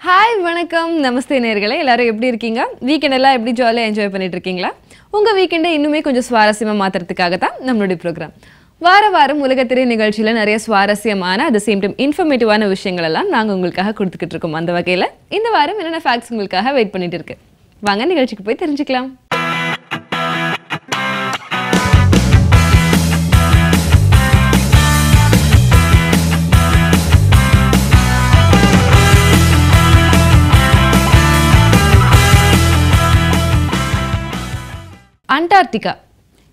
Hi வணக்கம் நமஸ்தே நேயர்களே எல்லாரும் எப்படி இருக்கீங்க வீக்கெண்ட் எல்லாம் எப்படி ஜாலியா என்ஜாய் பண்ணிட்டு இருக்கீங்களா உங்க வீக்கெண்டை இன்னுமே கொஞ்சம் சுவாரஸ்யமா மாத்துறதுக்காக தான் நம்மளுடைய ப்ரோகிராம் வாரம் உலகத்திரை நிகழ்ச்சியில நிறைய சுவாரஸ்யமான at the same time இன்ஃபர்மேட்டிவான விஷயங்கள் எல்லாம் நாங்க உங்களுக்காக கொடுத்துக்கிட்டு இருக்கோம் அந்த வகையில இந்த வாரம் என்னென்ன ஃபேக்ட்ஸ் உங்களுக்காக வெயிட் பண்ணிட்டு இருக்கு வாங்க நிகழ்ச்சிக்கு போய் தெரிஞ்சுக்கலாம் அண்டார்டிகா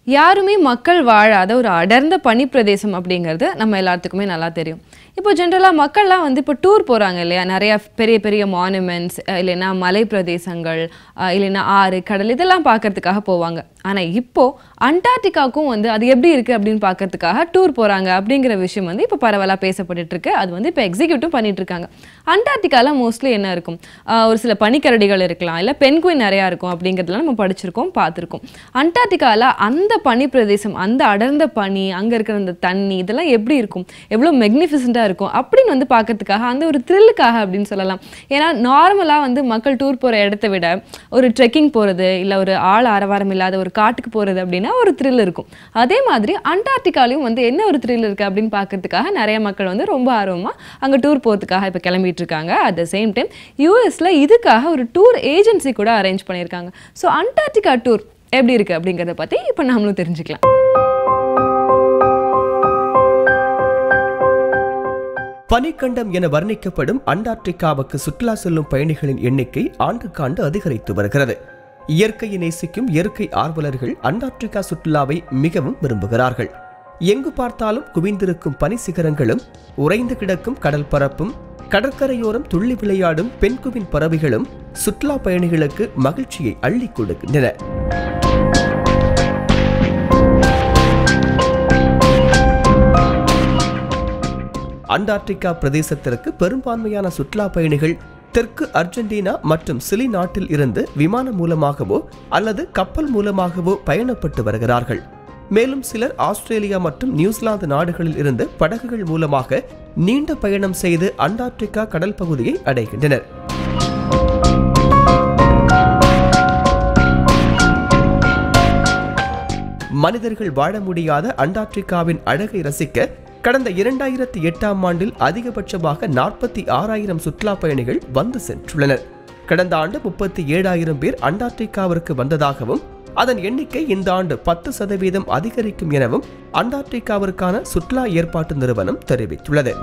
யாருமே மக்கள் வாழாத ஒரு அடர்ந்த பனிப்பிரதேசம் அப்படிங்கிறது நம்ம எல்லாத்துக்குமே நல்லா தெரியும் இப்போ ஜென்ரலாக மக்கள்லாம் வந்து இப்போ டூர் போகிறாங்க இல்லையா நிறையா பெரிய பெரிய மானுமெண்ட்ஸ் இல்லைன்னா மலை பிரதேசங்கள் இல்லைன்னா ஆறு கடல் இதெல்லாம் பார்க்கறதுக்காக போவாங்க ஆனால் இப்போது அண்டார்டிகாவுக்கும் வந்து அது எப்படி இருக்குது அப்படின்னு பார்க்கறதுக்காக டூர் போகிறாங்க அப்படிங்கிற விஷயம் வந்து இப்போ பரவலாக பேசப்பட்டுருக்கு அது வந்து இப்போ எக்ஸிக்யூட்டும் பண்ணிகிட்ருக்காங்க அண்டார்டிகாவில் மோஸ்ட்லி என்ன இருக்கும் ஒரு சில பனிக்கரடிகள் இருக்கலாம் இல்லை பென்குயின் நிறையா இருக்கும் அப்படிங்கிறதுலாம் நம்ம படிச்சிருக்கோம் பார்த்துருக்கோம் அண்டார்டிகாவில் அந்த பனி பிரதேசம் அந்த அடர்ந்த பனி அங்கே இருக்கிற அந்த தண்ணி இதெல்லாம் எப்படி இருக்கும் எவ்வளோ மெக்னிஃபிசண்டாக இருக்கும் அப்படின்னு வந்து பார்க்கறதுக்காக அந்த ஒரு த்ரில்லுக்காக அப்படின்னு சொல்லலாம் ஏன்னா நார்மலாக வந்து மக்கள் டூர் போகிற இடத்த விட ஒரு ட்ரெக்கிங் போகிறது இல்லை ஒரு ஆள் ஆரவாரம் இல்லாத ஒரு காட்டுக்கு போகிறது அப்படின்னா ஒரு த்ரில் இருக்கும் அதே மாதிரி அண்டார்டிகாலையும் வந்து என்ன ஒரு த்ரில் இருக்குது அப்படின்னு பார்க்கறதுக்காக நிறைய மக்கள் வந்து ரொம்ப ஆர்வமாக அங்கே டூர் போகிறதுக்காக இப்போ கிளம்பிட்டு இருக்காங்க அட் த சேம் டைம் யூஎஸ்ல இதுக்காக ஒரு டூர் ஏஜென்சி கூட அரேஞ்ச் பண்ணியிருக்காங்க ஸோ அண்டார்டிகா டூர் எப்படி இருக்குது அப்படிங்கிறத பற்றி இப்போ நாமளும் தெரிஞ்சுக்கலாம் பனிக்கண்டம் என வர்ணிக்கப்படும் அண்டார்டிகாவுக்கு சுற்றுலா செல்லும் பயணிகளின் எண்ணிக்கை ஆண்டுக்காண்டு அதிகரித்து வருகிறது இயற்கையை நேசிக்கும் இயற்கை ஆர்வலர்கள் அண்டார்டிகா சுற்றுலாவை மிகவும் விரும்புகிறார்கள் எங்கு பார்த்தாலும் குவிந்திருக்கும் பனி சிகரங்களும் உறைந்து கிடக்கும் கடல் பரப்பும் கடற்கரையோரம் துள்ளி விளையாடும் பென்குவின் பறவைகளும் சுற்றுலா பயணிகளுக்கு மகிழ்ச்சியை அள்ளி கொடுக்கின்றன அண்டார்டிகா பிரதேசத்திற்கு பெரும்பான்மையான சுற்றுலா பயணிகள் தெற்கு அர்ஜென்டினா மற்றும் சிலி நாட்டில் இருந்து விமானம் மூலமாகவோ அல்லது கப்பல் மூலமாகவோ பயணப்பட்டு வருகிறார்கள் மேலும் சிலர் ஆஸ்திரேலியா மற்றும் நியூசிலாந்து நாடுகளில் இருந்து படகுகள் மூலமாக நீண்ட பயணம் செய்து அண்டார்டிகா கடல் பகுதியை அடைகின்றனர் மனிதர்கள் வாழ முடியாத அண்டார்டிகாவின் அழகை ரசிக்க கடந்த 2008ஆம் ஆண்டில் அதிகபட்சமாக 46,000 சுற்றுலா பயணிகள் வந்து சென்றுள்ளனர் கடந்த ஆண்டு 37,000 பேர் அண்டார்டிகாவிற்கு வந்ததாகவும் அதன் எண்ணிக்கை இந்த ஆண்டு 10% அதிகரிக்கும் எனவும் அண்டார்டிகாவிற்கான சுற்றுலா ஏற்பாட்டு நிறுவனம் தெரிவித்துள்ளது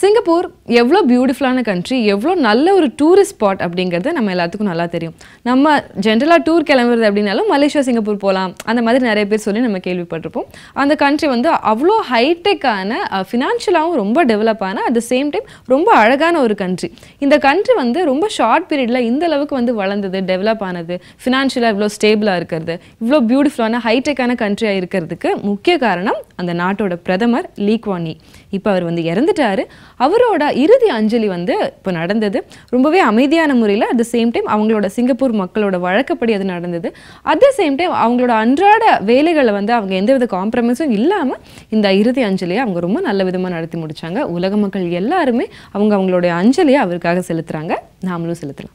சிங்கப்பூர் எவ்வளோ பியூட்டிஃபுல்லான கண்ட்ரி எவ்வளோ நல்ல ஒரு டூரிஸ்ட் ஸ்பாட் அப்படிங்கிறது நம்ம எல்லாத்துக்கும் நல்லா தெரியும் நம்ம ஜென்ரலாக டூர் கிளம்புறது அப்படின்னாலும் மலேசியா சிங்கப்பூர் போகலாம் அந்த மாதிரி நிறைய பேர் சொல்லி நம்ம கேள்விப்பட்டிருப்போம் அந்த கண்ட்ரி வந்து அவ்வளோ ஹைடெக்கான ஃபினான்ஷியலாகவும் ரொம்ப டெவலப்பான அட் த சேம் டைம் ரொம்ப அழகான ஒரு கண்ட்ரி இந்த கண்ட்ரி வந்து ரொம்ப ஷார்ட் பீரியடில் இந்த அளவுக்கு வந்து வளர்ந்தது டெவலப் ஆனது ஃபினான்ஷியலாக இவ்வளோ ஸ்டேபிளாக இருக்கிறது இவ்வளோ பியூட்டிஃபுல்லான ஹைடெக்கான கண்ட்ரியாக இருக்கிறதுக்கு முக்கிய காரணம் அந்த நாட்டோட பிரதமர் லீ குவான் யீ இப்போ அவர் வந்து இறந்துட்டாரு அவரோட இறுதி அஞ்சலி வந்து இப்போ நடந்தது ரொம்பவே அமைதியான முறையில் அட் த சேம் டைம் அவங்களோட சிங்கப்பூர் மக்களோட வழக்கப்படி அது நடந்தது அட் த சேம் டைம் அவங்களோட அன்றாட வேலைகளை வந்து அவங்க எந்தவித காம்ப்ரமைஸும் இல்லாமல் இந்த இறுதி அஞ்சலியை அவங்க ரொம்ப நல்ல விதமாக நடத்தி முடிச்சாங்க உலக மக்கள் எல்லாருமே அவங்களுடைய அஞ்சலியை அவருக்காக செலுத்துறாங்க நாமளும் செலுத்தலாம்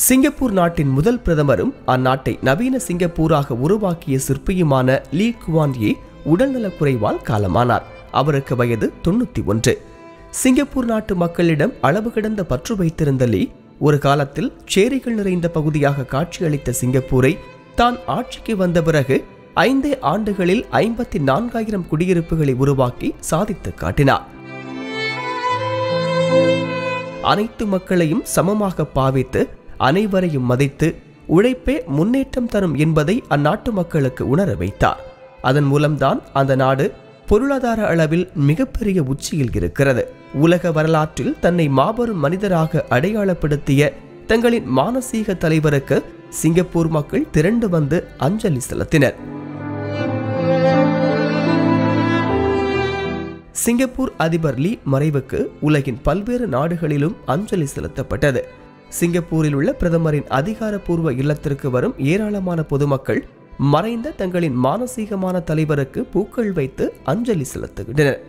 சிங்கப்பூர் நாட்டின் முதல் பிரதமரும் அந்நாட்டை நவீன சிங்கப்பூராக உருவாக்கிய சிற்பியுமான லீ குவான் யீ உடல்நலக்குறைவால் காலமானார் அவருக்கு வயது 91 சிங்கப்பூர் நாட்டு மக்களிடம் அளவு கடந்த பற்று வைத்திருந்த லீ ஒரு காலத்தில் சேரிகள் நிறைந்த பகுதியாக காட்சியளித்த சிங்கப்பூரை தான் ஆட்சிக்கு வந்த பிறகு 5 ஆண்டுகளில் 54,000 குடியிருப்புகளை உருவாக்கி சாதித்து காட்டினார் அனைத்து மக்களையும் சமமாக பாவித்து அனைவரையும் மதித்து உழைப்பே முன்னேற்றம் தரும் என்பதை அந்நாட்டு மக்களுக்கு உணர வைத்தார் அதன் மூலம்தான் அந்த நாடு பொருளாதார அளவில் மிகப்பெரிய உச்சியில் இருக்கிறது உலக வரலாற்றில் தன்னை மாபெரும் மனிதராக அடையாளப்படுத்திய தங்களின் மானசீக தலைவருக்கு சிங்கப்பூர் மக்கள் திரண்டு வந்து அஞ்சலி செலுத்தினர் சிங்கப்பூர் அதிபர் லீ மறைவுக்கு உலகின் பல்வேறு நாடுகளிலும் அஞ்சலி செலுத்தப்பட்டது சிங்கப்பூரில் உள்ள பிரதமரின் அதிகாரப்பூர்வ இல்லத்திற்கு வரும் ஏராளமான பொதுமக்கள் மறைந்த தங்களின் மானசீகமான தலைவருக்கு பூக்கள் வைத்து அஞ்சலி செலுத்துகின்றனர்.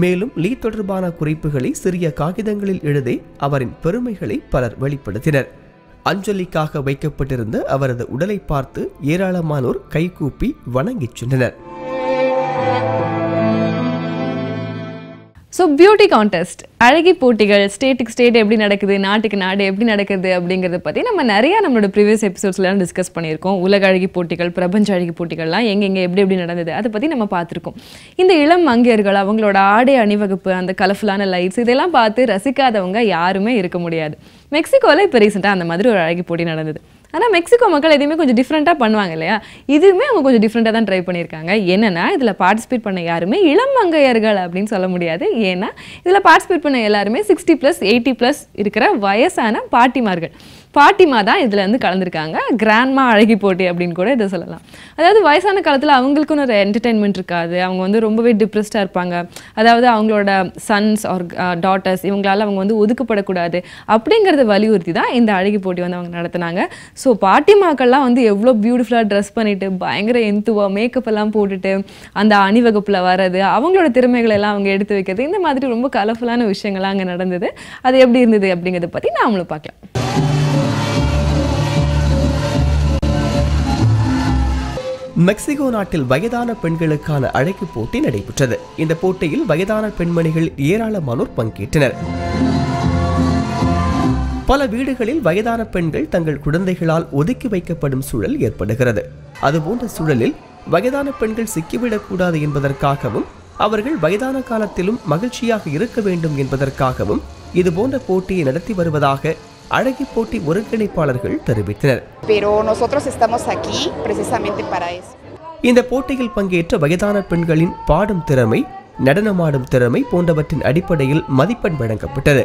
மேலும் லீ தொடர்பான குறிப்புகளை சிறிய காகிதங்களில் எழுதி அவரின் பெருமைகளை பலர் வெளிப்படுத்தினர். அஞ்சலிக்காக வைக்கப்பட்டிருந்த அவரது உடலை பார்த்து ஏராளமானோர் கைகூப்பி வணங்கிச் சென்றனர். ஸோ பியூட்டி கான்டெஸ்ட், அழகி போட்டிகள், ஸ்டேட்டுக்கு ஸ்டேட் எப்படி நடக்குது, நாட்டுக்கு நாடு எப்படி நடக்குது அப்படிங்கிறத பற்றி நம்ம நிறையா நம்மளோட ப்ரீவியஸ் எபிசோட்ஸ்லாம் டிஸ்கஸ் பண்ணியிருக்கோம். உலக அழகி போட்டிகள், பிரபஞ்ச அழகி போட்டிகள்லாம் எங்கெங்கே எப்படி நடந்தது அதை பற்றி நம்ம பார்த்துருக்கோம். இந்த இளம் மங்கையர்கள் அவங்களோட ஆடை அணிவகுப்பு, அந்த கலர்ஃபுல்லான லைட்ஸ் இதெல்லாம் பார்த்து ரசிக்காதவங்க யாருமே இருக்க முடியாது. மெக்சிகோவில் இப்போ ரீசெண்டாக அந்த மாதிரி ஒரு அழகி போட்டி நடந்தது. ஆனால் மெக்சிகோ மக்கள் எதுவுமே கொஞ்சம் டிஃப்ரெண்ட்டாக பண்ணுவாங்க இல்லையா, இதுவுமே அவங்க கொஞ்சம் டிஃப்ரெண்ட்டாக தான் ட்ரை பண்ணியிருக்காங்க. என்னென்னா இதில் பார்ட்டிசிபேட் பண்ண யாருமே இளம் மங்கையர்கள் அப்படின்னு சொல்ல முடியாது. ஏன்னா இதில் பார்ட்டிசிபேட் பண்ண எல்லாருமே 60+, 80+ இருக்கிற வயசான பாட்டிமா தான் இதில் வந்து கலந்துருக்காங்க. கிராண்ட்மா அழகி போட்டி அப்படின்னு கூட இதை சொல்லலாம். அதாவது வயசான காலத்தில் அவங்களுக்குன்னு ஒரு என்டர்டெயின்மெண்ட் இருக்காது, அவங்க வந்து ரொம்பவே டிப்ரெஸ்டாக இருப்பாங்க. அதாவது அவங்களோட சன்ஸ் ஆர் டாட்டர்ஸ் இவங்களால அவங்க வந்து ஒதுக்கப்படக்கூடாது அப்படிங்கிறத வலியுறுத்தி தான் இந்த அழகி போட்டி வந்து அவங்க நடத்தினாங்க. ஸோ பாட்டிமாக்கள்லாம் வந்து எவ்வளோ பியூட்டிஃபுல்லாக ட்ரெஸ் பண்ணிவிட்டு பயங்கர எந்துவாக மேக்கப் எல்லாம் போட்டுட்டு அந்த அணிவகுப்பில் வர்றது, அவங்களோட திறமைகளை எல்லாம் அவங்க எடுத்து வைக்கிறது, இந்த மாதிரி ரொம்ப கலர்ஃபுல்லான விஷயங்கள்லாம் அங்கே நடந்தது. அது எப்படி இருந்தது அப்படிங்கிறத பற்றி நாமளும் பார்க்கலாம். மெக்சிகோ நாட்டில் வயதான பெண்களுக்கான அழகு போட்டி நடைபெற்றது. இந்த போட்டியில் வயதான பெண்மணிகள் ஏராளமானோர் பங்கேற்றனர். பல வீடுகளில் வயதான பெண்கள் தங்கள் குழந்தைகளால் ஒதுக்கி வைக்கப்படும் சூழல் ஏற்படுகிறது. அதுபோன்ற சூழலில் வயதான பெண்கள் சிக்கிவிடக்கூடாது என்பதற்காகவும் அவர்கள் வயதான காலத்திலும் மகிழ்ச்சியாக இருக்க வேண்டும் என்பதற்காகவும் இதுபோன்ற போட்டியை நடத்தி வருவதாக அழகி போட்டி ஒருங்கிணைப்பாளர்கள் தெரிவித்தனர். இந்த போட்டியில் பங்கேற்ற வயதான பெண்களின் பாடும் திறமை, நடனமாடும் திறமை போன்றவற்றின் அடிப்படையில் மதிப்பெண் வழங்கப்பட்டது.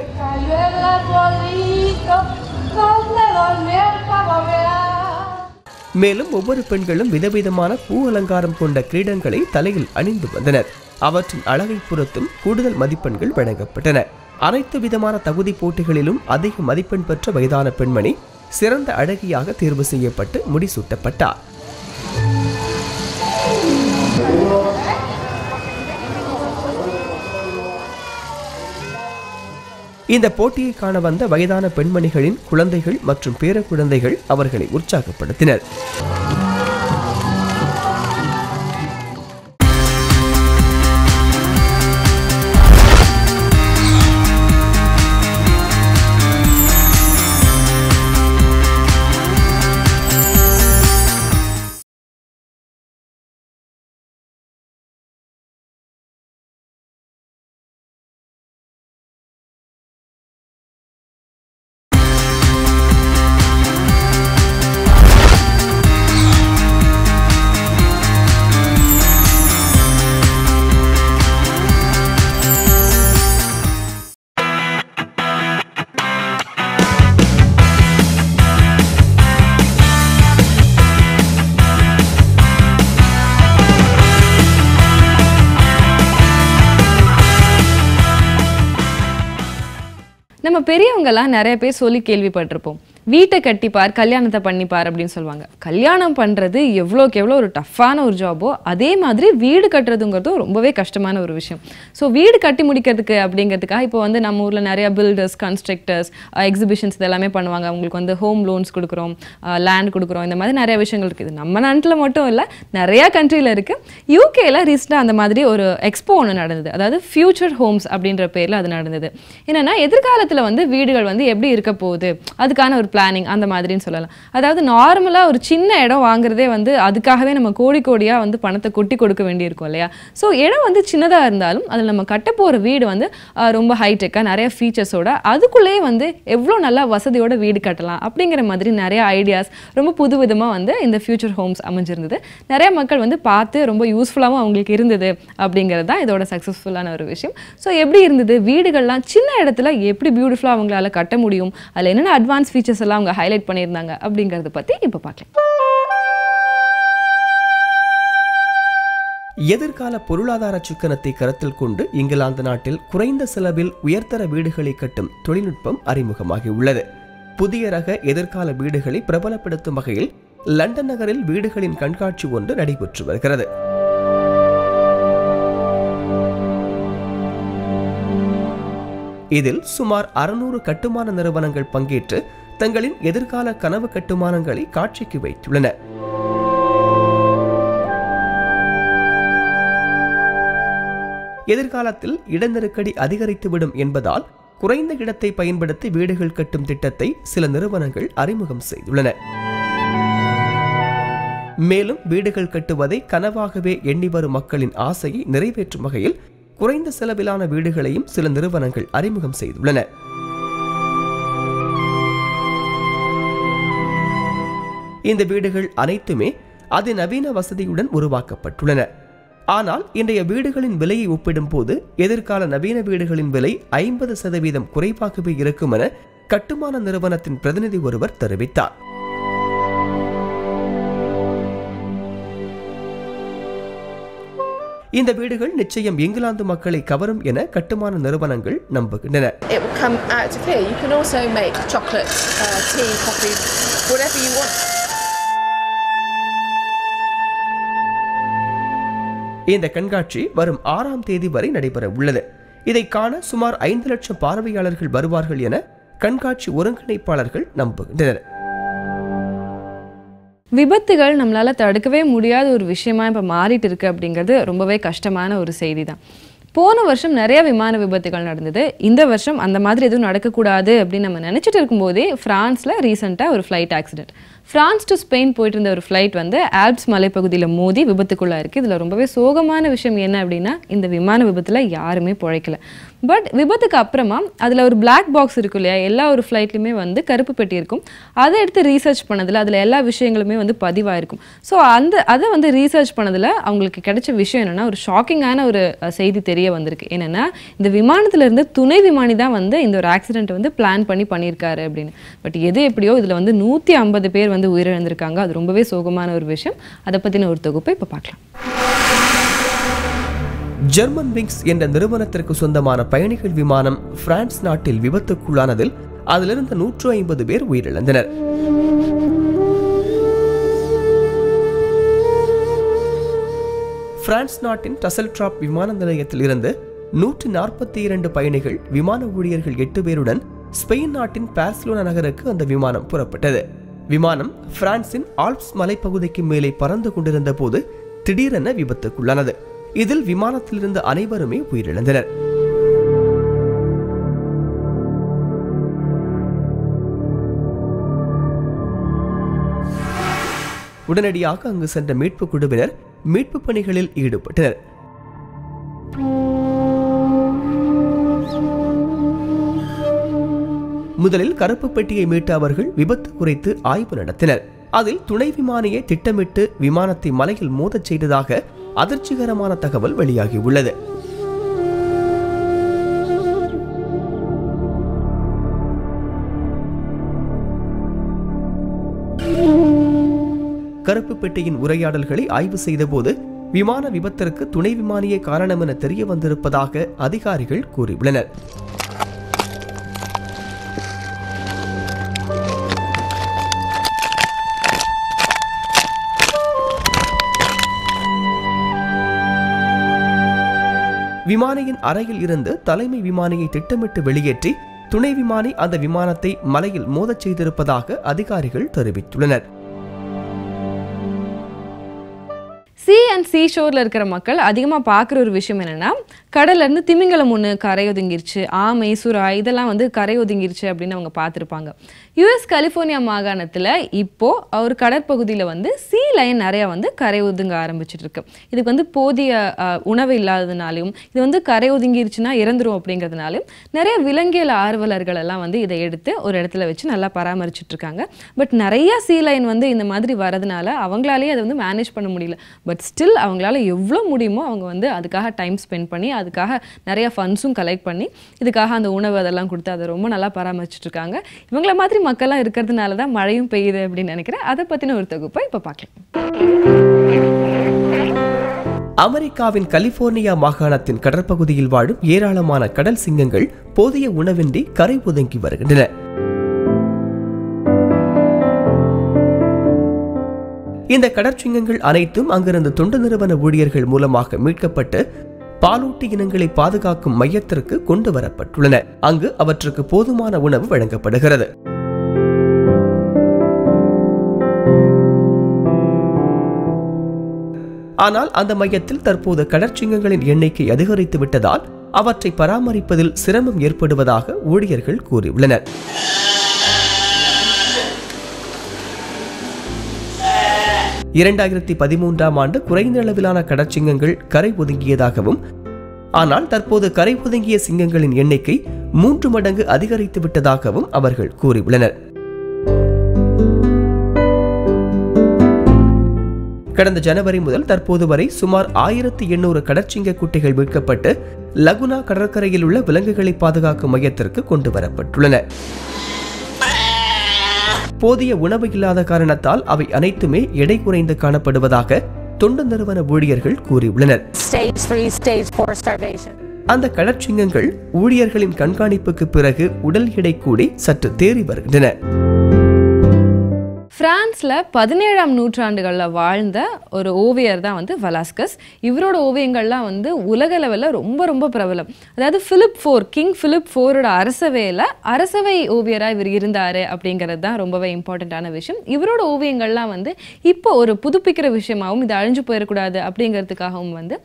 மேலும் ஒவ்வொரு பெண்களும் விதவிதமான பூ அலங்காரம் கொண்ட கிரீடங்களை தலையில் அணிந்து வந்தனர். அவற்றின் அழகை பொறுத்தும் கூடுதல் மதிப்பெண்கள் வழங்கப்பட்டன. அனைத்து விதமான தகுதி போட்டிகளிலும் அதிக மதிப்பெண் பெற்ற வயதான பெண்மணி சிறந்த அழகியாக தேர்வு செய்யப்பட்டு முடிசூட்டப்பட்டார். இந்த போட்டியை காண வந்த வயதான பெண்மணிகளின் குழந்தைகள் மற்றும் பேர குழந்தைகள் அவர்களை உற்சாகப்படுத்தினர். நம்ம பெரியவங்கலாம் நிறைய பேர் சொல்லி கேள்விப்பட்டிருப்போம், வீட்டை கட்டிப்பார், கல்யாணத்தை பண்ணிப்பார் அப்படின்னு சொல்லுவாங்க. கல்யாணம் பண்ணுறது எவ்வளோக்கு எவ்வளோ ஒரு டஃப்பான ஒரு ஜாபோ, அதே மாதிரி வீடு கட்டுறதுங்கிறதும் ரொம்பவே கஷ்டமான ஒரு விஷயம். ஸோ வீடு கட்டி முடிக்கிறதுக்கு அப்படிங்கிறதுக்காக இப்போ வந்து நம்ம ஊரில் நிறையா பில்டர்ஸ், கன்ஸ்ட்ரக்டர்ஸ், எக்ஸிபிஷன்ஸ் இதெல்லாமே பண்ணுவாங்க. அவங்களுக்கு வந்து ஹோம் லோன்ஸ் கொடுக்குறோம், லேண்ட் கொடுக்குறோம், இந்த மாதிரி நிறைய விஷயங்கள் இருக்குது. நம்ம நாட்டில் மட்டும் இல்லை, நிறையா கண்ட்ரியில் இருக்குது. யூகேயில் ரீசெண்டாக அந்த மாதிரி ஒரு எக்ஸ்போ ஒன்று நடந்தது. அதாவது ஃபியூச்சர் ஹோம்ஸ் அப்படின்ற பேரில் அது நடந்தது. என்னென்னா எதிர்காலத்தில் வந்து வீடுகள் வந்து எப்படி இருக்க போகுது, அதுக்கான ஒரு பிளானிங் அந்த மாதிரின்னு சொல்லலாம். அதாவது நார்மலாக ஒரு சின்ன இடம் வாங்குறதே வந்து அதுக்காகவே நம்ம கோடியாக வந்து பணத்தை கொட்டி கொடுக்க வேண்டியிருக்கும் இல்லையா. ஸோ இடம் வந்து சின்னதாக இருந்தாலும் அதில் நம்ம கட்ட போகிற வீடு வந்து ரொம்ப ஹைடெக்காக நிறைய ஃபீச்சர்ஸோட, அதுக்குள்ளேயே வந்து எவ்வளோ நல்லா வசதியோட வீடு கட்டலாம் அப்படிங்கிற மாதிரி நிறைய ஐடியாஸ் ரொம்ப புதுவிதமாக வந்து இந்த ஃபியூச்சர் ஹோம்ஸ் அமைஞ்சிருந்தது. நிறைய மக்கள் வந்து பார்த்து ரொம்ப யூஸ்ஃபுல்லாகவும் அவங்களுக்கு இருந்தது அப்படிங்கிறது தான் இதோட சக்ஸஸ்ஃபுல்லான ஒரு விஷயம். ஸோ எப்படி இருந்தது, வீடுகள்லாம் சின்ன இடத்துல எப்படி பியூட்டிஃபுல்லாக அவங்களால கட்ட முடியும், அதில் என்னென்ன அட்வான்ஸ் ஃபீச்சர்ஸ் எல்லாம் அவங்க ஹைலைட் பண்ணியிருந்தாங்க அப்படிங்கறத பத்தி இப்ப பார்க்கலாம். எதிர்கால பொருளாதார சிக்கனத்தை கருத்தில் கொண்டு இங்கிலாந்து நாட்டில் குறைந்த செலவில் உயர்தர வீடுகளை கட்டும் தொழில்நுட்பம் அறிமுகமாகி உள்ளது. புதிய ரக எதிர்கால வீடுகளை பிரபலப்படுத்தும் வகையில் லண்டன் நகரில் வீடுகளின் கண்காட்சி ஒன்று நடைபெற்று வருகிறது. இதில் சுமார் 600 கட்டுமான நிறுவனங்கள் பங்கேற்று தங்களின் எதிர்கால கனவு கட்டுமானங்களை காட்சிக்கு வைத்துள்ளன. எதிர்காலத்தில் இட நெருக்கடி அதிகரித்துவிடும் என்பதால் குறைந்த இடத்தை பயன்படுத்தி வீடுகள் கட்டும் திட்டத்தை சில நிறுவனங்கள் அறிமுகம் செய்துள்ளன. மேலும் வீடுகள் கட்டுவதை கனவாகவே எண்ணி வரும் மக்களின் ஆசையை நிறைவேற்றும் வகையில் குறைந்த செலவிலான வீடுகளையும் சில நிறுவனங்கள் அறிமுகம் செய்துள்ளன. இந்த வீடுகள் அனைத்துமே அதிநவீன வசதியுடன் உருவாக்கப்பட்டுள்ளன. ஆனால் இன்றைய வீடுகளின் விலையை ஒப்பிடும் போது எதிர்கால நவீன வீடுகளின் விலை 50% குறைவாகவே இருக்கும் என கட்டுமான நிறுவனத்தின் பிரதிநிதி ஒருவர் தெரிவித்தார். இந்த வீடுகள் நிச்சயம் இங்கிலாந்து மக்களை கவரும் என கட்டுமான நிறுவனங்கள் நம்புகின்றன. இந்த கண்காட்சி வரும் 6ஆம் தேதி வரை நடைபெற உள்ளது. இதை காண சுமார் 5 லட்சம் பார்வையாளர்கள் வருவார்கள் என கண்காட்சி ஒருங்கிணைப்பாளர்கள் நம்புகின்றனர். விபத்துகள் நம்மளால தடுக்கவே முடியாத ஒரு விஷயமா இப்போ மாறிட்டு இருக்கு அப்படிங்கிறது ரொம்பவே கஷ்டமான ஒரு செய்தி தான். போன வருஷம் நிறைய விமான விபத்துகள் நடந்தது. இந்த வருஷம் அந்த மாதிரி எதுவும் நடக்கக்கூடாது அப்படின்னு நம்ம நினச்சிட்டு இருக்கும்போதே ஃப்ரான்ஸில் ரீசெண்டாக ஒரு flight accident, France to Spain போயிட்டு இருந்த ஒரு ஃப்ளைட் வந்து ஆல்ப்ஸ் மலைப்பகுதியில் மோதி விபத்துக்குள்ளே இருக்குது. இதில் ரொம்பவே சோகமான விஷயம் என்ன அப்படின்னா இந்த விமான விபத்தில் யாருமே பிழைக்கல. பட் விபத்துக்கு அப்புறமா அதில் ஒரு பிளாக் பாக்ஸ் இருக்கும் இல்லையா, எல்லா ஒரு ஃப்ளைட்லையுமே வந்து கருப்பு பெட்டி இருக்கும். அதை எடுத்து ரீசர்ச் பண்ணதில் அதில் எல்லா விஷயங்களுமே வந்து பதிவாயிருக்கும். ஸோ அதை வந்து ரீசர்ச் பண்ணதில் அவங்களுக்கு கிடைச்ச விஷயம் என்னென்னா ஒரு ஷாக்கிங்கான ஒரு செய்தி தெரிய வந்திருக்கு. என்னென்னா இந்த விமானத்தில் இருந்து துணை விமானி தான் வந்து இந்த ஒரு ஆக்சிடென்ட் வந்து பிளான் பண்ணியிருக்காரு அப்படின்னு. பட் எது எப்படியோ இதில் வந்து 150 பேர் வந்து உயிரிழந்திருக்காங்க. அது ரொம்பவே சோகமான ஒரு விஷயம். அதை பற்றின ஒரு தொகுப்பை இப்போ பார்க்கலாம். ஜெர்மன் விங்ஸ் என்ற நிறுவனத்திற்கு சொந்தமான பயணிகள் விமானம் பிரான்ஸ் நாட்டில் விபத்துக்குள்ளானதில் அதிலிருந்து 150 பேர் உயிரிழந்தனர். பிரான்ஸ் நாட்டின் டசல்ட்ராப் விமான நிலையத்தில் இருந்து 142 பயணிகள், விமான ஊழியர்கள் 8 பேருடன் ஸ்பெயின் நாட்டின் பார்சிலோனா நகருக்கு அந்த விமானம் புறப்பட்டது. விமானம் பிரான்சின் ஆல்ப்ஸ் மலைப்பகுதிக்கு மேலே பறந்து கொண்டிருந்த போது திடீரென விபத்துக்குள்ளானது. இதில் விமானத்திலிருந்து அனைவருமே உயிரிழந்தனர். உடனடியாக அங்கு சென்ற மீட்பு குழுவினர் மீட்பு பணிகளில் ஈடுபட்டனர். முதலில் கருப்பு பெட்டியை மீட்ட அவர்கள் விபத்து குறித்து ஆய்வு நடத்தினர். அதில் துணை விமானியை திட்டமிட்டு விமானத்தை மலையில் மோதச் செய்ததாக அதிர்ச்சிகரமான தகவல் வெளியாகியுள்ளது. கருப்பு பெட்டியின் உரையாடல்களை ஆய்வு செய்தபோது விமான விபத்திற்கு துணை விமானியே காரணம் என தெரிய வந்திருப்பதாக அதிகாரிகள் கூறியுள்ளனர். விமானியின் அறையில் இருந்து தலைமை விமானியை திட்டமிட்டு வெளியேற்றி துணை விமானி அந்த விமானத்தை மலையில் மோதச் செய்திருப்பதாக அதிகாரிகள் தெரிவித்துள்ளனர். சி அண்ட் சி ஷோரில் இருக்கிற மக்கள் அதிகமாக பார்க்குற ஒரு விஷயம் என்னென்னா, கடல்லேருந்து திமிங்கலம் ஒன்று கரை ஒதுங்கிருச்சு, ஆமை, சுறா இதெல்லாம் வந்து கரை ஒதுங்கிருச்சு அப்படின்னு அவங்க பார்த்துருப்பாங்க. யுஎஸ் கலிஃபோர்னியா மாகாணத்தில் இப்போது ஒரு கடற்பகுதியில் வந்து சி லைன் நிறையா வந்து கரை ஒதுங்க ஆரம்பிச்சுட்டு இருக்கு. இதுக்கு வந்து போதிய உணவு இல்லாததுனாலையும் இது வந்து கரை ஒதுங்கிருச்சுன்னா இறந்துரும் அப்படிங்கிறதுனாலையும் நிறைய விலங்கியல் ஆர்வலர்கள் எல்லாம் வந்து இதை எடுத்து ஒரு இடத்துல வச்சு நல்லா பராமரிச்சுட்டு இருக்காங்க. பட் நிறைய சி லைன் வந்து இந்த மாதிரி வரதுனால அவங்களாலேயே அதை வந்து மேனேஜ் பண்ண முடியல. பட் ஸ்டில் அவங்களால எவ்வளோ முடியுமோ அவங்க வந்து அதுக்காக டைம் ஸ்பெண்ட் பண்ணி அதுக்காக நிறைய ஃபண்ட்ஸும் கலெக்ட் பண்ணி இதுக்காக அந்த உணவு அதெல்லாம் கொடுத்து அதை ரொம்ப நல்லா பராமரிச்சுட்டு இருக்காங்க. இவங்கள மாதிரி மக்கள்லாம் இருக்கிறதுனால தான் மழையும் பெய்யுது அப்படின்னு நினைக்கிறேன். அதை பற்றின ஒரு தொகுப்பை இப்போ பார்க்கலாம். அமெரிக்காவின் கலிபோர்னியா மாகாணத்தின் கடற்பகுதியில் வாழும் ஏராளமான கடல் சிங்கங்கள் போதிய உணவின்றி கரை ஒதுங்கி வருகின்றன. இந்த கடற்சிங்கங்கள் அனைத்தும் அங்கிருந்து தொண்டு நிறுவன ஊழியர்கள் மூலமாக மீட்கப்பட்டு பாலூட்டி இனங்களை பாதுகாக்கும் மையத்திற்கு கொண்டு வரப்பட்டுள்ளன. அங்கு அவற்றுக்கு போதுமான உணவு வழங்கப்படுகிறது. ஆனால் அந்த மையத்தில் தற்போது கடற்சிங்கங்களின் எண்ணிக்கை அதிகரித்து விட்டதால் அவற்றை பராமரிப்பதில் சிரமம் ஏற்படுவதாக ஊழியர்கள் கூறியுள்ளனர். இரண்டாயிரத்தி 13ஆம் ஆண்டு குறைந்த அளவிலான கடற்சிங்கங்கள் கரை ஒதுங்கியதாகவும், ஆனால் தற்போது கரை ஒதுங்கிய சிங்கங்களின் எண்ணிக்கை 3 மடங்கு அதிகரித்து விட்டதாகவும் அவர்கள் கூறியுள்ளனர். கடந்த ஜனவரி முதல் தற்போது வரை சுமார் 1800 கடற்சிங்க குட்டிகள் மீட்கப்பட்டு லகுனா கடற்கரையில் உள்ள விலங்குகளை பாதுகாக்கும் மையத்திற்கு கொண்டு வரப்பட்டுள்ளன. போதிய உணவு இல்லாத காரணத்தால் அவை அனைத்துமே எடை குறைந்து காணப்படுவதாக தொண்டு நிறுவன ஊழியர்கள் கூறியுள்ளனர். அந்த கடற்சிங்கங்கள் ஊழியர்களின் கண்காணிப்புக்கு பிறகு உடல் எடை கூடி சற்று தேறி வருகின்றன. பிரான்ஸ்ல 17ஆம் நூற்றாண்டுகளில் வாழ்ந்த ஒரு ஓவியர் தான் வந்து வெலாஸ்கஸ். இவரோட ஓவியங்கள்லாம் வந்து உலக லெவலில் ரொம்ப ரொம்ப பிரபலம். அதாவது கிங் பிலிப் 4ஓட அரசவை ஓவியராக இவர் இருந்தார் அப்படிங்கிறது தான் ரொம்பவே இம்பார்ட்டண்ட்டான விஷயம். இவரோட ஓவியங்கள்லாம் வந்து இப்போ ஒரு புதுப்பிக்கிற விஷயமாகவும் இது அழிஞ்சு போயிடக்கூடாது அப்படிங்கிறதுக்காகவும் வந்து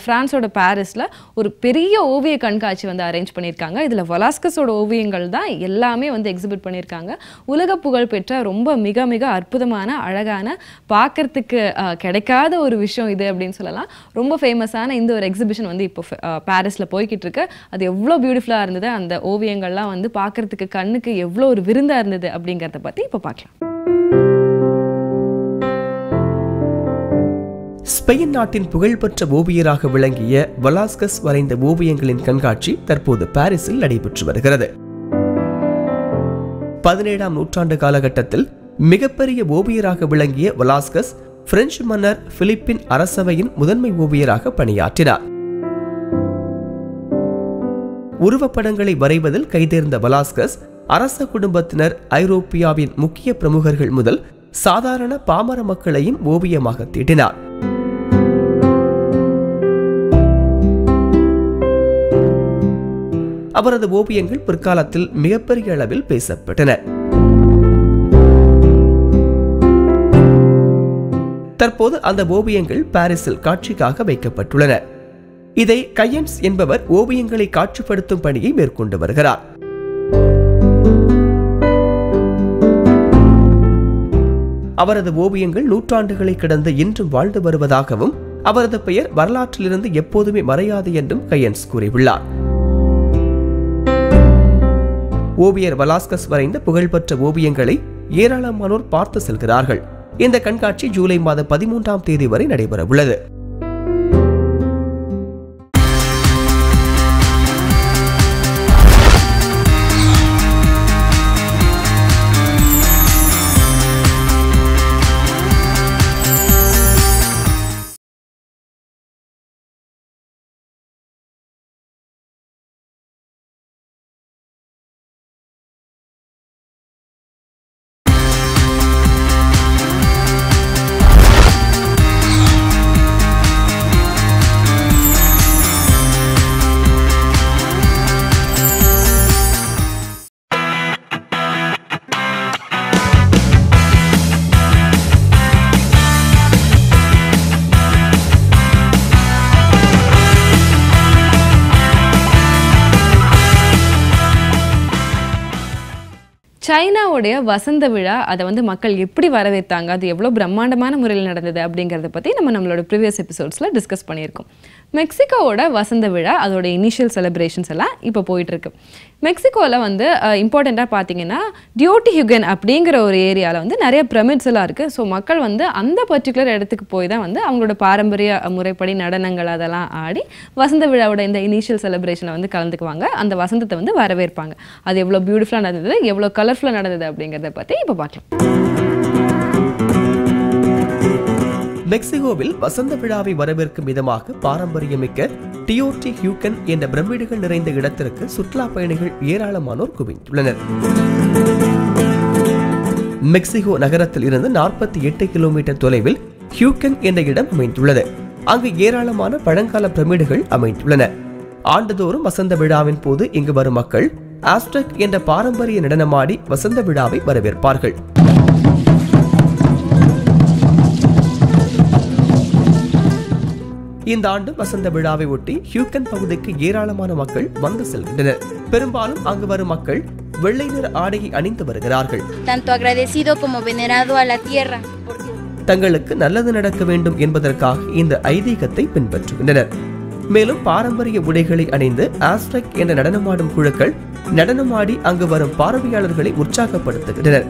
பிரான்ஸோட பாரிஸில் ஒரு பெரிய ஓவிய கண்காட்சி வந்து அரேஞ்ச் பண்ணியிருக்காங்க. இதில் வெலாஸ்கஸோட ஓவியங்கள் தான் எல்லாமே வந்து எக்ஸிபிட் பண்ணியிருக்காங்க. உலக புகழ் பெற்ற ரொம்ப மிக மிக அற்புதமான அழகான பார்க்கறதுக்கு கிடைக்காத ஒரு விஷயம் இது அப்படின்னு சொல்லலாம். ரொம்ப ஃபேமஸான இந்த ஒரு எக்ஸிபிஷன் வந்து இப்போ பாரிஸில் போய்கிட்டு இருக்கு. அது எவ்வளோ பியூட்டிஃபுல்லாக இருந்தது, அந்த ஓவியங்கள்லாம் வந்து பார்க்கறதுக்கு கண்ணுக்கு எவ்வளோ ஒரு விருந்தாக இருந்தது அப்படிங்கிறத பற்றி இப்போ பார்க்கலாம். ஸ்பெயின் நாட்டின் புகழ்பெற்ற ஓவியராக விளங்கிய வெலாஸ்கஸ் வரைந்த ஓவியங்களின் கண்காட்சி தற்போது பாரிஸில் நடைபெற்று வருகிறது. 17ஆம் நூற்றாண்டு காலகட்டத்தில் மிகப்பெரிய ஓவியராக விளங்கிய வெலாஸ்கஸ் பிரெஞ்சு மன்னர் பிலிப்பின் அரசவையின் முதன்மை ஓவியராக பணியாற்றினார். உருவப்படங்களை வரைவதில் கைதேர்ந்த வெலாஸ்கஸ் அரச குடும்பத்தினர், ஐரோப்பியாவின் முக்கிய பிரமுகர்கள் முதல் சாதாரண பாமர மக்களையும் ஓவியமாக தீட்டினார். அவரது ஓவியங்கள் பிற்காலத்தில் மிகப்பெரிய அளவில் பேசப்பட்டன. தற்போது அந்த ஓவியங்கள் பாரிஸில் காட்சிக்காக வைக்கப்பட்டுள்ளன. இதை கையன்ஸ் என்பவர் ஓவியங்களை காட்சிப்படுத்தும் பணியை மேற்கொண்டு வருகிறார். அவரது ஓவியங்கள் நூற்றாண்டுகளை கடந்து இன்றும் வாழ்ந்து வருவதாகவும் அவரது பெயர் வரலாற்றிலிருந்து எப்போதுமே மறையாது என்றும் கையன்ஸ் கூறியுள்ளார். ஓவியர் வெலாஸ்கஸ் வரைந்த புகழ்பெற்ற ஓவியங்களை ஏராளமானோர் பார்த்து செல்கிறார்கள். இந்த கண்காட்சி ஜூலை மாதம் 13ஆம் தேதி வரை நடைபெற உள்ளது. சைனாவுடைய வசந்த விழா, அதை வந்து மக்கள் எப்படி வரவேற்றாங்க, அது எவ்வளோ பிரம்மாண்டமான முறையில் நடந்தது அப்படிங்கிறத பற்றி நம்மளோட ப்ரீவியஸ் எபிசோட்ஸில் டிஸ்கஸ் பண்ணியிருக்கோம். மெக்சிகோவோட வசந்த விழா, அதோட இனிஷியல் செலிப்ரேஷன்ஸ் எல்லாம் இப்போ போயிட்டுருக்கு. மெக்சிகோவில் வந்து இம்பார்ட்டண்ட்டாக பார்த்தீங்கன்னா டியோட்டிஹுகன் அப்படிங்கிற ஒரு ஏரியாவில் வந்து நிறைய பிரமிட்ஸ் எல்லாம் இருக்குது. ஸோ மக்கள் வந்து அந்த பர்டிகுலர் இடத்துக்கு போய் தான் வந்து அவங்களோட பாரம்பரிய முறைப்படி நடனங்கள் அதெல்லாம் ஆடி வசந்த விழாவோட இந்த இனிஷியல் செலிப்ரேஷனை வந்து கலந்துக்குவாங்க. அந்த வசந்தத்தை வந்து வரவேற்பாங்க. அது எவ்வளோ பியூட்டிஃபுல்லாக நடந்தது, எவ்வளோ கலர்ஃபுல்லாக நடந்தது அப்படிங்கிறத பற்றி இப்போ பார்க்கலாம். மெக்சிகோவில் வசந்த விழாவை வரவேற்கும் விதமாக பாரம்பரியமிக்க டியோட்டிஹுகன் என்ற பிரமிடுகள் நிறைந்த இடத்திற்கு சுற்றுலா பயணிகள் ஏராளமானோர் குவிந்துள்ளனர். மெக்சிகோ நகரத்தில் இருந்து 48 கிலோமீட்டர் தொலைவில் ஹியூக்கன் என்ற இடம் அமைந்துள்ளது. அங்கு ஏராளமான பழங்கால பிரமிடுகள் அமைந்துள்ளன. ஆண்டுதோறும் வசந்த விழாவின் போது இங்கு வரும் மக்கள் ஆஸ்டெக் என்ற பாரம்பரிய நடனமாடி வசந்த விழாவை வரவேற்பார்கள். இந்த ஆண்டு வசந்த விழாவை ஒட்டி ஹியூக்கன் பகுதிக்கு ஏராளமான மக்கள் வந்து செல்கின்றனர். பெரும்பாலும் அங்கு வரும் மக்கள் வெள்ளை நிற ஆடையை அணிந்து வருகிறார்கள். தங்களுக்கு நல்லது நடக்க வேண்டும் என்பதற்காக இந்த ஐதீகத்தை பின்பற்றுகின்றனர். மேலும் பாரம்பரிய உடைகளை அணிந்து ஆஸ்டெக் என்ற நடனமாடும் குழுக்கள் நடனமாடி அங்கு வரும் பார்வையாளர்களை உற்சாகப்படுத்துகின்றனர்.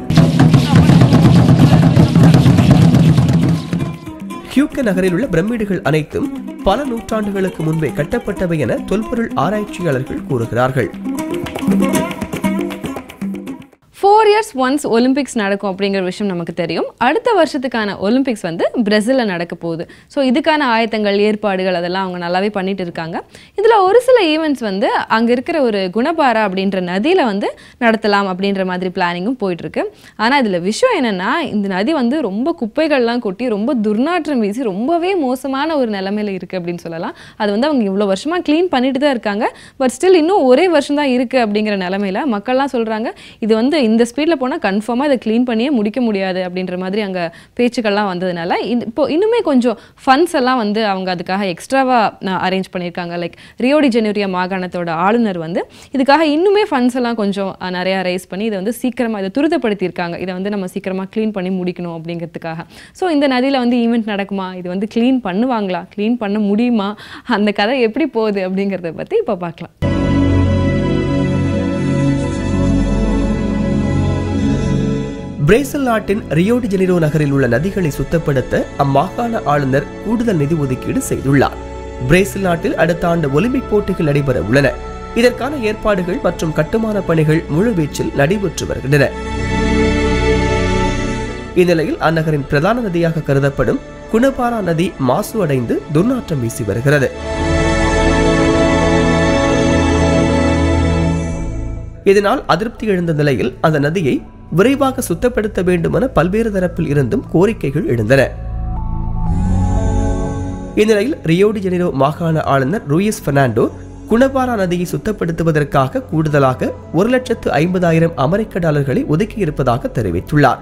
ஹியூக்கன் நகரில் உள்ள பிரமிடுகள் அனைத்தும் பல நூற்றாண்டுகளுக்கு முன்பே கட்டப்பட்டவை என தொல்பொருள் ஆராய்ச்சியாளர்கள் கூறுகிறார்கள். 4 years once ஒலிம்பிக்ஸ் நடக்கும் அப்படிங்கிற விஷயம் நமக்கு தெரியும். அடுத்த வருஷத்துக்கான ஒலிம்பிக்ஸ் வந்து பிரேசிலில் நடக்க போகுது. ஸோ இதுக்கான ஆயத்தங்கள், ஏற்பாடுகள் அதெல்லாம் அவங்க நல்லாவே பண்ணிட்டு இருக்காங்க. இதில் ஒரு சில ஈவெண்ட்ஸ் வந்து அங்கே இருக்கிற ஒரு குணபாரா அப்படின்ற நதியில் வந்து நடத்தலாம் அப்படின்ற மாதிரி பிளானிங்கும் போயிட்டுருக்கு. ஆனால் இதில் விஷயம் என்னென்னா, இந்த நதி வந்து ரொம்ப குப்பைகள்லாம் கொட்டி ரொம்ப துர்நாற்றம் வீசி ரொம்பவே மோசமான ஒரு நிலைமையில் இருக்குது அப்படின்னு சொல்லலாம். அது வந்து அவங்க இவ்வளோ வருஷமாக க்ளீன் பண்ணிட்டு தான் இருக்காங்க. பட் ஸ்டில் இன்னும் ஒரே வருஷம் தான் இருக்குது அப்படிங்கிற நிலமையில் மக்கள்லாம் சொல்கிறாங்க, இது வந்து இந்த ஸ்பீடில் போனால் கன்ஃபார்மாக இதை க்ளீன் பண்ணியே முடிக்க முடியாது அப்படின்ற மாதிரி அங்கே பேச்சுக்கள்லாம் வந்ததுனால இப்போ இன்னுமே கொஞ்சம் ஃபண்ட்ஸ் எல்லாம் வந்து அவங்க அதுக்காக எக்ஸ்ட்ராவாக அரேஞ்ச் பண்ணியிருக்காங்க. லைக் ரியோ டி ஜெனீரோ மாகாணத்தோட ஆளுநர் வந்து இதுக்காக இன்னுமே ஃபண்ட்ஸ் எல்லாம் கொஞ்சம் நிறையா ரைஸ் பண்ணி இதை வந்து சீக்கிரமாக இதை துரிதப்படுத்தியிருக்காங்க. இதை வந்து நம்ம சீக்கிரமாக க்ளீன் பண்ணி முடிக்கணும் அப்படிங்கிறதுக்காக. ஸோ இந்த நதியில் வந்து ஈவெண்ட் நடக்குமா, இது வந்து க்ளீன் பண்ணுவாங்களா, க்ளீன் பண்ண முடியுமா, அந்த கதை எப்படி போகுது அப்படிங்கிறத பற்றி இப்போ பார்க்கலாம். பிரேசில் நாட்டின் ரியோ டி ஜெனீரோ நகரில் உள்ள நதிகளை சுத்தப்படுத்த அம்மாகாண ஆளுநர் கூடுதல் நிதி ஒதுக்கீடு செய்துள்ளார். பிரேசில் நாட்டில் அடுத்த ஆண்டு ஒலிம்பிக் போட்டிகள் நடைபெற உள்ளன. இதற்கான ஏற்பாடுகள் மற்றும் கட்டுமான பணிகள் முழுவீச்சில் நடைபெற்று வருகின்றன. இந்நிலையில் அந்நகரின் பிரதான நதியாக கருதப்படும் குணபாரா நதி மாசு அடைந்து துர்நாற்றம் வீசி வருகிறது. இதனால் அதிருப்தி எழுந்த நிலையில் அந்த நதியை விரைவாக சுத்தப்படுத்த வேண்டும் என பல்வேறு தரப்பில் இருந்தும் கோரிக்கைகள் எழுந்தன. இந்நிலையில் ரியோ டி ஜெனீரோ மாகாண ஆளுநர் ரூயிஸ் பெர்னாண்டோ குணபாரா நதியை சுத்தப்படுத்துவதற்காக கூடுதலாக $1,50,000 அமெரிக்க ஒதுக்கியிருப்பதாக தெரிவித்துள்ளார்.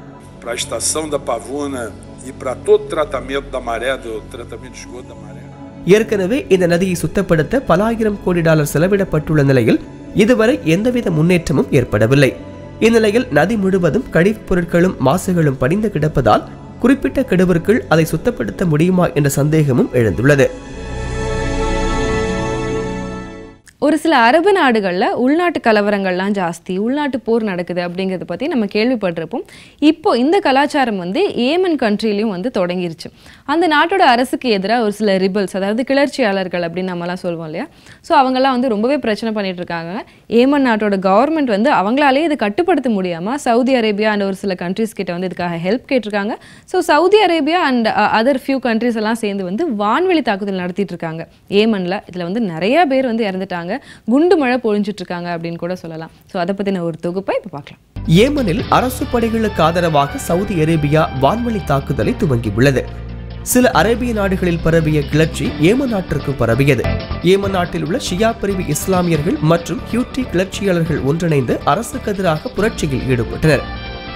ஏற்கனவே இந்த நதியை சுத்தப்படுத்த பல ஆயிரம் கோடி டாலர் செலவிடப்பட்டுள்ள நிலையில் இதுவரை எந்தவித முன்னேற்றமும் ஏற்படவில்லை. இந்நிலையில் நதி முழுவதும் கழிவுப் பொருட்களும் மாசுகளும் படிந்து கிடப்பதால் குறிப்பிட்ட கெடுவிற்குள் அதை சுத்தப்படுத்த முடியுமா என்ற சந்தேகமும் எழுந்துள்ளது. ஒரு சில அரபு நாடுகளில் உள்நாட்டு கலவரங்கள்லாம் ஜாஸ்தி, உள்நாட்டு போர் நடக்குது அப்படிங்கிறத பற்றி நம்ம கேள்விப்பட்டிருப்போம். இப்போ இந்த கலாச்சாரம் வந்து ஏமன் கண்ட்ரிலையும் வந்து தொடங்கிருச்சு. அந்த நாட்டோட அரசுக்கு எதிராக ஒரு சில ரிபல்ஸ், அதாவது கிளர்ச்சியாளர்கள் அப்படின்னு நம்மலாம் சொல்லுவோம் இல்லையா, ஸோ அவங்கெல்லாம் வந்து ரொம்பவே பிரச்சனை பண்ணிட்டு இருக்காங்க. ஏமன் நாட்டோட கவர்மெண்ட் வந்து அவங்களாலே இதை கட்டுப்படுத்த முடியாமல் சவுதி அரேபியா அண்ட் ஒரு சில கண்ட்ரிஸ் கிட்ட வந்து இதுக்காக ஹெல்ப் கேட்டிருக்காங்க. So Saudi Arabia and other few countries எல்லாம் சேர்ந்து வந்து வான்வெளி தாக்குதல் நடத்திட்டு இருக்காங்க ஏமனில். இதில் வந்து நிறைய பேர் வந்து இறந்துட்டாங்க, குண்டு மழை பொழிஞ்சிட்டு இருக்காங்க அப்படின்னு கூட சொல்லலாம். ஸோ அதை பற்றின ஒரு தொகுப்பை இப்போ பார்க்கலாம். ஏமனில் அரசு படைகளுக்கு ஆதரவாக சவுதி அரேபியா வான்வெளி தாக்குதலை துவங்கியுள்ளது. சில அரேபிய நாடுகளில் பரவிய கிளர்ச்சி ஏமன் நாட்டிற்கு பரவியது. ஏமன் நாட்டில் உள்ள ஷியா பிரிவு இஸ்லாமியர்கள் மற்றும் ஹூத்தி கிளர்ச்சியாளர்கள் ஒன்றிணைந்து அரசுக்கு எதிராக புரட்சியில் ஈடுபட்டனர்.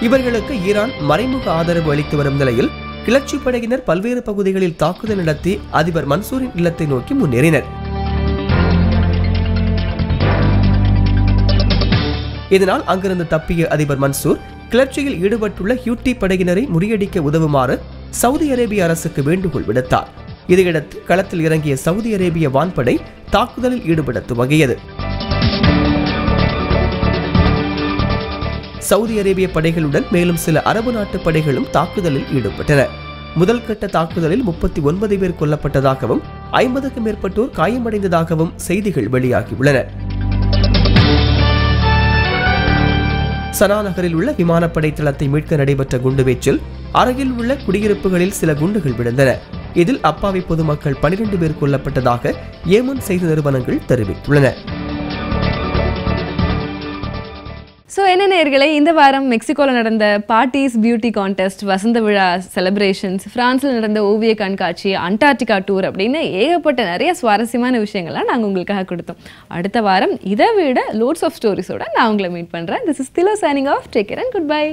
இவர்களுக்கு ஈரான் மறைமுக ஆதரவு அளித்து வரும் நிலையில் கிளர்ச்சி படையினர் பல்வேறு பகுதிகளில் தாக்குதல் நடத்தி அதிபர் மன்சூரின் இல்லத்தை நோக்கி முன்னேறினர். இதனால் அங்கிருந்து தப்பிய அதிபர் மன்சூர் கிளர்ச்சியில் ஈடுபட்டுள்ள ஹூத்தி படையினரை முறியடிக்க உதவுமாறு சவுதி அரேபிய அரசுக்கு வேண்டுகோள் விடுத்தார். இதையடுத்து களத்தில் இறங்கிய சவுதி அரேபிய வான்படை தாக்குதலில் ஈடுபட துவங்கியது. சவுதி அரேபிய படைகளுடன் மேலும் சில அரபு நாட்டு படைகளும் தாக்குதலில் ஈடுபட்டன. முதல் கட்ட தாக்குதலில் 39 பேர் கொல்லப்பட்டதாகவும் 50க்கும் மேற்பட்டோர் காயமடைந்ததாகவும் செய்திகள் வெளியாகியுள்ளன. சனா நகரில் உள்ள விமானப்படை தளத்தை மீட்க நடைபெற்ற குண்டுவீச்சில் அருகில் உள்ள குடியிருப்புகளில் சில குண்டுகள் விழுந்தன. இதில் அப்பாவி பொதுமக்கள் 12 பேர் கொல்லப்பட்டதாக ஏமன் செய்தி நிறுவனங்கள் தெரிவித்துள்ளன. ஸோ என்ன நேயர்களே, இந்த வாரம் மெக்சிகோவில் நடந்த பார்ட்டிஸ் பியூட்டி கான்டெஸ்ட், வசந்த விழா செலிப்ரேஷன்ஸ், ஃப்ரான்ஸில் நடந்த ஓவிய கண்காட்சி, அண்டார்டிகா டூர் அப்படின்னு ஏகப்பட்ட நிறைய சுவாரஸ்யமான விஷயங்கள்லாம் நாங்கள் உங்களுக்காக கொடுத்தோம். அடுத்த வாரம் இதை விட லோட்ஸ் ஆஃப் ஸ்டோரிஸோட நான் உங்களை மீட் பண்ணுறேன். This is திலோ signing off. Take care and good bye.